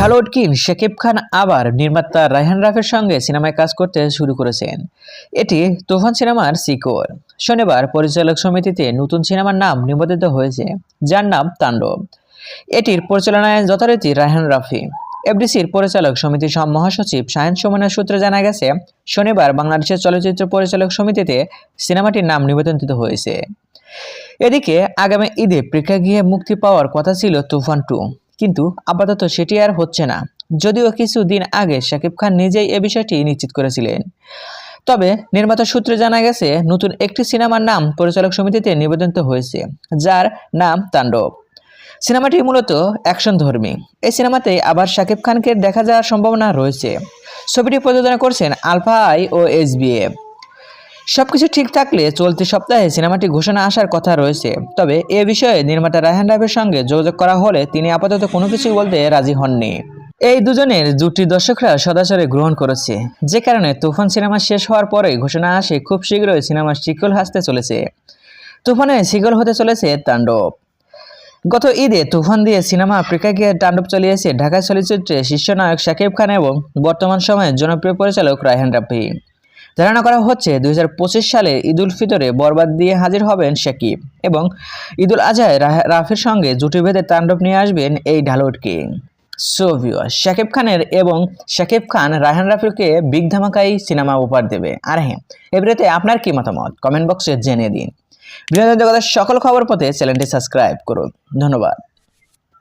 Dhallywood king Shakib Khan আবার নির্মাতা রায়হান রাফির সঙ্গে সিনেমায় কাজ করতে শুরু করেছেন। এটি তুফান সিনেমার সিক্বল। শনিবার পরিচালক সমিতিতে নতুন সিনেমার নাম নিবন্ধিত হয়েছে, যার নাম তাণ্ডব। এটির পরিচালনায় যথারীতি রায়হান রাফি। এফডিসির পরিচালক সমিতির মহাসচিব শাহিন সুমনের সূত্রে জানা গেছে, শনিবার বাংলাদেশের চলচ্চিত্র পরিচালক সমিতিতে সিনেমাটির নাম নিবন্ধিত হয়েছে। এদিকে আগামী ঈদে প্রেক্ষাগৃহে মুক্তি পাওয়ার কথা ছিল তুফান 2, কিন্তু আপাতত সেটি আর হচ্ছে না। যদিও কিছুদিন আগে শাকিব খান নিজেই এ বিষয়টি নিশ্চিত করেছিলেন। তবে নির্মাতা সূত্রে জানা গেছে, নতুন একটি সিনেমার নাম পরিচালক সমিতিতে নিবেদিত হয়েছে, যার নাম তাণ্ডব। সিনেমাটি মূলত অ্যাকশন ধর্মী। এই সিনেমাতে আবার শাকিব খানকে দেখা যাওয়ার সম্ভাবনা রয়েছে। ছবিটি প্রযোজনা করছেন আলফা আই ও এসবিএ। সবকিছু ঠিক থাকলে চলতি সপ্তাহে সিনেমাটি ঘোষণা আসার কথা রয়েছে। তবে এ বিষয়ে নির্মাতা রায়হান রাফির সঙ্গে যোগাযোগ করা হলে তিনি আপাতত কোনো কিছুই বলতে রাজি হননি। এই দুজনের জুটি দর্শকরা সদাসরে গ্রহণ করেছে, যে কারণে তুফান সিনেমা শেষ হওয়ার পরে ঘোষণা আসে খুব শীঘ্রই সিনেমার সিক্বল আসতে চলেছে। তুফানের সিক্বল হতে চলেছে তাণ্ডব। গত ঈদে তুফান দিয়ে সিনেমা প্রেক্ষাগৃহে তাণ্ডব চালিয়েছে ঢাকা চলচ্চিত্রে শীর্ষ নায়ক শাকিব খান এবং বর্তমান সময়ের জনপ্রিয় পরিচালক রায়হান রাফি। ধারণা করা হচ্ছে 2025 সালে ঈদুল ফিতরে বরবাদ দিয়ে হাজির হবেন শাকিব এবং ঈদুল আজহায় রাফির সঙ্গে জুটি বেঁধে তাণ্ডব নিয়ে আসবেন এই Dhallywood king. So viewers, Shakib Khan Raihan রাফিকে বিগ ধামাকাই সিনেমা উপহার দেবে। আর হ্যাঁ, এবারেতে আপনার কি মতামত কমেন্ট বক্সে জেনে দিন। বিনোদন জগতের সকল খবর পেতে চ্যানেলটি সাবস্ক্রাইব করুন। ধন্যবাদ।